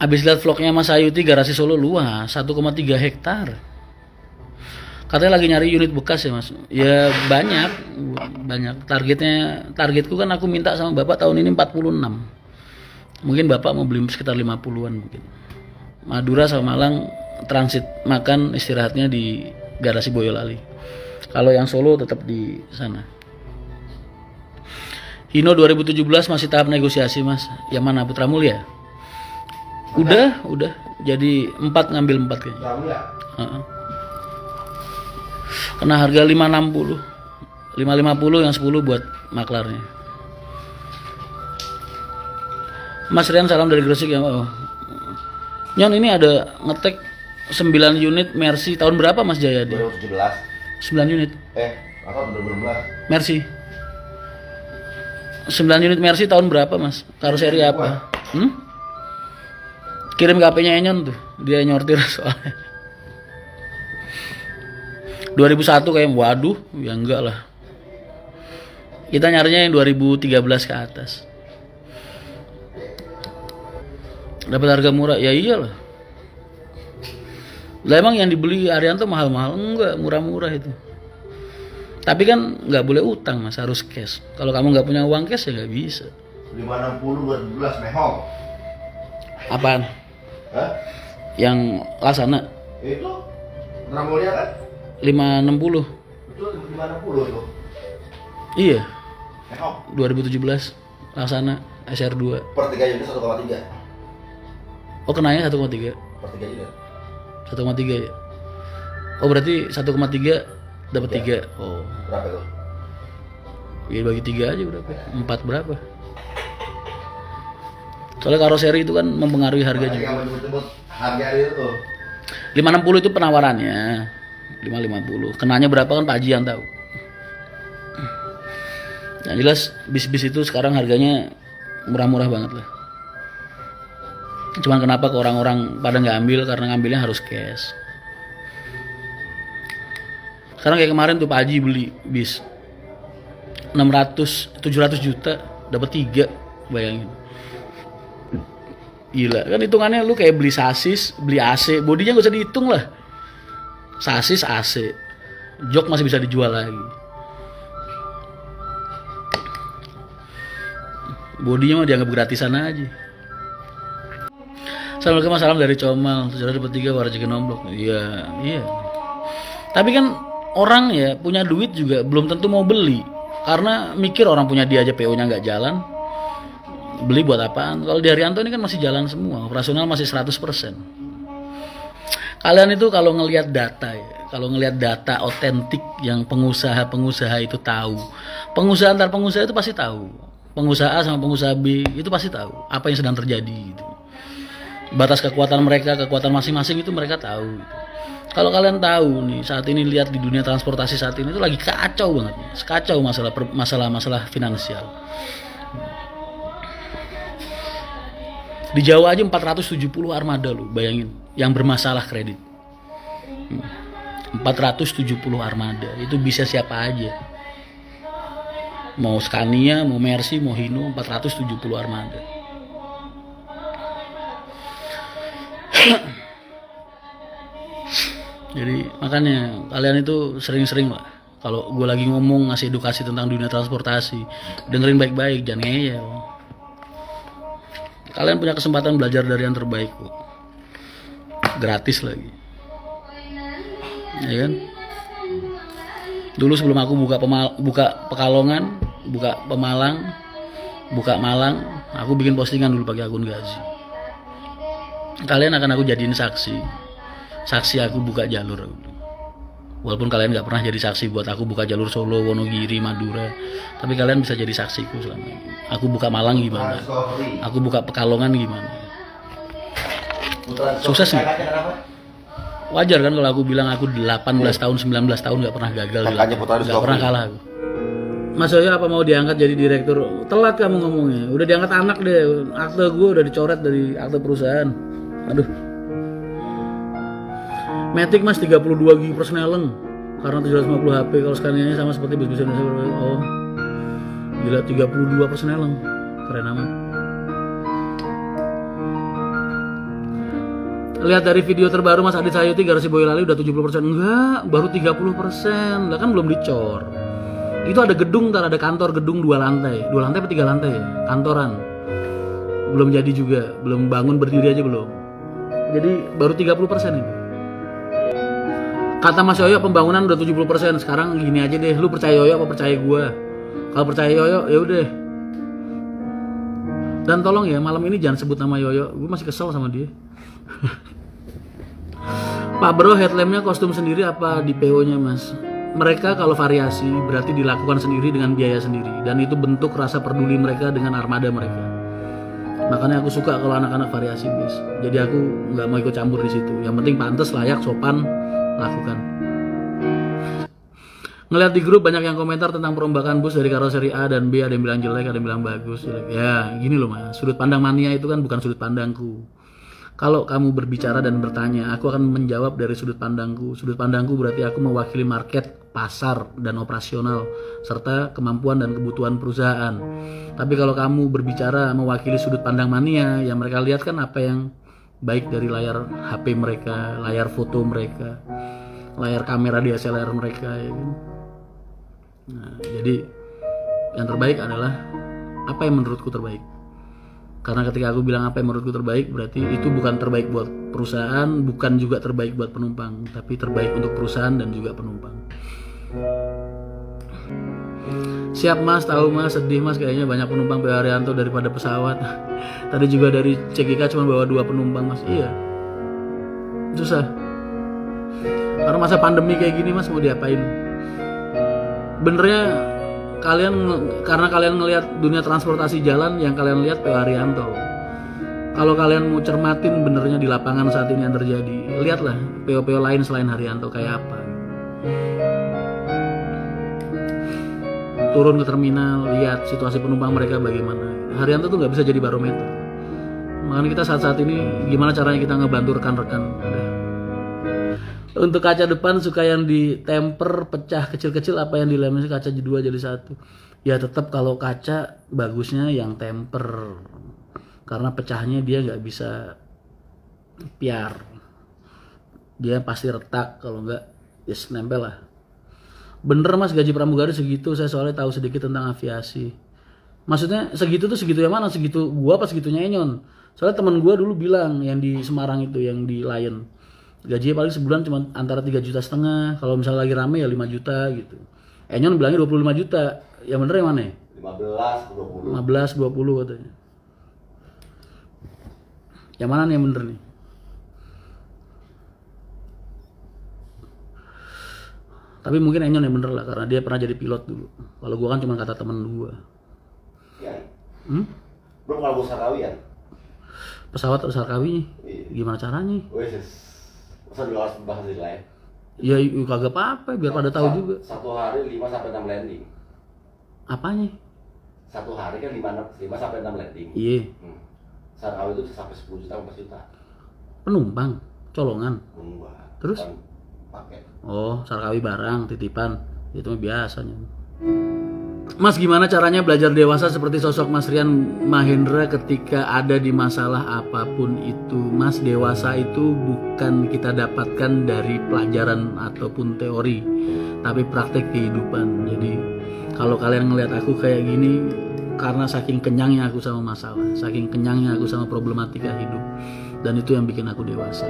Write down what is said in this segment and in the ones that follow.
Abis lihat vlognya Mas Ayuti, garasi Solo luas 1,3 hektar. Katanya lagi nyari unit bekas ya Mas. Ya banyak. Targetku kan aku minta sama Bapak tahun ini 46. Mungkin Bapak mau beli sekitar 50-an mungkin. Madura sama Malang transit makan istirahatnya di garasi Boyolali. Kalau yang Solo tetap di sana. Hino 2017 masih tahap negosiasi Mas. Yang mana Putra Mulia? Udah. Jadi 4 ngambil 4 kayaknya. Kena harga 560. 550 yang 10 buat maklarnya. Mas Rian salam dari Gresik ya. Oh. Nyon ini ada ngetek 9 unit Mercy tahun berapa Mas Jayadi? 2017. 9 unit. Atau 2012. Mercy. 9 unit Mercy tahun berapa Mas? Karoseri apa? Kirim ke HP-nya Enyon tuh. Dia nyortir soalnya. 2001 kayak waduh, ya enggak lah. Kita nyarinya yang 2013 ke atas. Dapat harga murah, ya iyalah. Lah emang yang dibeli Arianto mahal-mahal? Enggak, murah-murah itu. Tapi kan nggak boleh utang Mas, harus cash. Kalau kamu nggak punya uang cash ya nggak bisa. 560 2012 Mehong. Apaan? Hah? Yang Laksana? Itu Putra Mulia kan? 560. Itu 560 tuh. Iya. Mehong. 2017 Laksana SR2. Per 3 unit 1,3. Oh kenanya 1,3. Per 3 unit. 1,3 ya. Oh berarti 1,3 dapat 3. Oh. Berapa itu? Ya bagi 3 aja berapa? 4 berapa? Soalnya karoseri itu kan mempengaruhi harga juga. Kamu sebut harga itu. 560 itu penawarannya. 550. Kenanya berapa kan Pak Haji yang tahu. Yang jelas bis-bis itu sekarang harganya murah-murah banget lah. Cuman kenapa ke orang-orang pada nggak ambil, karena ngambilnya harus cash. Sekarang kayak kemarin tuh Pak Haji beli bis 700 juta dapat 3, bayangin. Gila, kan hitungannya lu kayak beli sasis, beli AC, bodinya gak usah dihitung lah. Sasis AC, jok masih bisa dijual lagi. Bodinya mah dianggap gratisan aja. Assalamualaikum, salam dari Comal. 703 warga Cikin Nomblok. Iya. Tapi kan orang ya punya duit juga belum tentu mau beli. Karena mikir orang punya dia aja PO-nya nggak jalan. Beli buat apaan? Kalau di Arianto ini kan masih jalan semua. Operasional masih 100%. Kalian itu kalau ngelihat data ya. Kalau ngelihat data otentik yang pengusaha-pengusaha itu tahu. Pengusaha antar pengusaha itu pasti tahu. Pengusaha A sama pengusaha B itu pasti tahu apa yang sedang terjadi gitu. Batas kekuatan mereka, kekuatan masing-masing itu mereka tahu gitu. Kalau kalian tahu nih saat ini lihat di dunia transportasi saat ini itu lagi kacau banget, kacau masalah finansial. Di Jawa aja 470 armada loh, bayangin, yang bermasalah kredit. 470 armada, itu bisa siapa aja. Mau Scania, mau Mercy, mau Hino, 470 armada. Jadi makanya kalian itu sering-sering lah kalau gue lagi ngomong ngasih edukasi tentang dunia transportasi, dengerin baik-baik, jangan ngeyel. Kalian punya kesempatan belajar dari yang terbaik kok, gratis lagi, ya kan? Dulu sebelum aku buka Pekalongan, buka Pemalang, buka Malang, aku bikin postingan dulu pakai akun Gazi. Kalian akan aku jadiin saksi aku buka jalur. Walaupun kalian nggak pernah jadi saksi buat aku buka jalur Solo, Wonogiri, Madura, tapi kalian bisa jadi saksiku selama ini. Aku buka Malang gimana, aku buka Pekalongan gimana. Sukses nggak? Wajar kan kalau aku bilang aku 18 tahun, 19 tahun nggak pernah gagal, nggak pernah kalah aku. Mas Yoyo apa mau diangkat jadi direktur? Telat kamu ngomongnya, udah diangkat anak deh. Akte gue udah dicoret dari akte perusahaan. Aduh. Matic Mas 32 GB persneleng karena 750 HP. Kalau Scania-nya sama seperti bis-bis Indonesia. Oh. Gila 32 persneleng. Keren amat. Lihat dari video terbaru Mas Adit Sayuti Garasi Boyolali udah 70%. Enggak, baru 30%. Lah kan belum dicor. Itu ada gedung, ada kantor gedung 2 lantai. 2 lantai apa 3 lantai ya? Kantoran. Belum jadi juga, belum bangun berdiri aja belum. Jadi baru 30% itu. Kata Mas Yoyo pembangunan udah 70%. Sekarang gini aja deh, lu percaya Yoyo apa percaya gua? Kalau percaya Yoyo ya udah. Dan tolong ya malam ini jangan sebut nama Yoyo, gue masih kesel sama dia. Pak Bro, headlampnya kostum sendiri apa di PO-nya Mas? Mereka kalau variasi berarti dilakukan sendiri dengan biaya sendiri, dan itu bentuk rasa peduli mereka dengan armada mereka. Makanya aku suka kalau anak-anak variasi bis. Jadi aku nggak mau ikut campur di situ. Yang penting pantas, layak, sopan, lakukan. Ngeliat di grup banyak yang komentar tentang perombakan bus dari karoseri A dan B, ada yang bilang jelek, ada yang bilang bagus. Ya gini loh Mas, sudut pandang mania itu kan bukan sudut pandangku. Kalau kamu berbicara dan bertanya, aku akan menjawab dari sudut pandangku. Sudut pandangku berarti aku mewakili market, pasar, dan operasional, serta kemampuan dan kebutuhan perusahaan. Tapi kalau kamu berbicara mewakili sudut pandang mania, yang mereka lihat kan apa yang baik dari layar HP mereka, layar foto mereka, layar kamera DSLR mereka, ya kan? Nah, jadi yang terbaik adalah apa yang menurutku terbaik. Karena ketika aku bilang apa yang menurutku terbaik, berarti itu bukan terbaik buat perusahaan, bukan juga terbaik buat penumpang, tapi terbaik untuk perusahaan dan juga penumpang. Siap Mas, tahu Mas, sedih Mas, kayaknya banyak penumpang PO Haryanto daripada pesawat. Tadi juga dari CGK cuma bawa 2 penumpang Mas. Iya, susah. Karena masa pandemi kayak gini Mas, mau diapain? Benernya karena kalian ngelihat dunia transportasi jalan, yang kalian lihat PO Haryanto. Kalau kalian mau cermatin benernya di lapangan saat ini yang terjadi, lihatlah PO-PO lain selain Haryanto kayak apa. Turun ke terminal, lihat situasi penumpang mereka bagaimana. Haryanto tuh nggak bisa jadi barometer. Makanya kita saat-saat ini gimana caranya kita ngebantu rekan-rekan. Untuk kaca depan suka yang ditemper pecah kecil-kecil apa yang dilem kaca 2 jadi 1? Ya tetap kalau kaca bagusnya yang temper, karena pecahnya dia nggak bisa piar, dia pasti retak, kalau nggak ya nempel lah. Bener Mas, gaji pramugari segitu, saya soalnya tahu sedikit tentang aviasi. Maksudnya segitu tuh segitu yang mana? Segitu gua apa segitunya Enyon? Soalnya teman gua dulu bilang yang di Semarang itu, yang di Lion, gajinya paling sebulan cuma antara 3,5 juta, kalau misalnya lagi rame ya 5 juta gitu. Enyon bilangnya 25 juta. Yang bener yang mana ya? 15, 20 katanya. Yang mana nih yang bener nih? Tapi mungkin Enyon yang bener lah, karena dia pernah jadi pilot dulu. Kalau gua kan cuma kata temen gua. Ya. Belum kalau bos Sarkawi ya? Pesawat atau Sarkawi? Iya. Gimana caranya? Masa dulu harus bahas di lain? Ya kagak apa-apa, biar pada tahu juga. Satu hari 5-6 landing. Apanya? Satu hari kan 5-6 landing. Iya. Sarkawi itu sampai 10 juta, 14 juta. Penumpang, colongan. Enggak. Terus? Paket. Oh, Sarkawi barang, titipan. Itu mah biasanya. Mas, gimana caranya belajar dewasa seperti sosok Mas Rian Mahendra ketika ada di masalah apapun itu? Mas, dewasa itu bukan kita dapatkan dari pelajaran ataupun teori, tapi praktek kehidupan. Jadi kalau kalian ngelihat aku kayak gini, karena saking kenyangnya aku sama masalah, saking kenyangnya aku sama problematika hidup, dan itu yang bikin aku dewasa.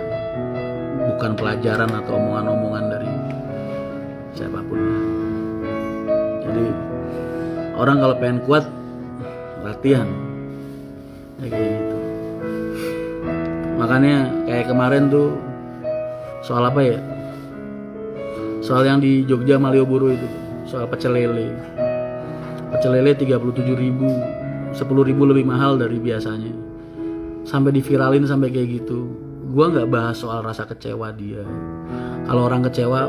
Bukan pelajaran atau omongan-omongan dari siapapun. Jadi orang kalau pengen kuat, latihan ya kayak gitu. Makanya kayak kemarin tuh soal apa ya, soal yang di Jogja Malioboro itu, soal pecel lele. Pecel lele 37.000, 10.000 lebih mahal dari biasanya, sampai diviralin sampai kayak gitu. Gua nggak bahas soal rasa kecewa dia. Kalau orang kecewa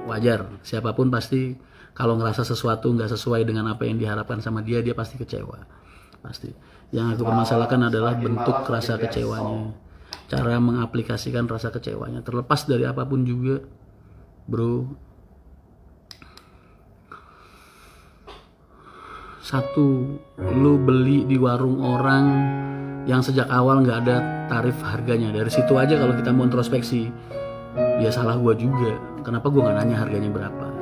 wajar, siapapun pasti kalau ngerasa sesuatu nggak sesuai dengan apa yang diharapkan sama dia, dia pasti kecewa, pasti. Yang aku permasalahkan adalah bentuk rasa kecewanya, cara mengaplikasikan rasa kecewanya, terlepas dari apapun juga, bro. Satu, lu beli di warung orang yang sejak awal nggak ada tarif harganya. Dari situ aja kalau kita mau introspeksi, ya salah gue juga. Kenapa gue nggak nanya harganya berapa?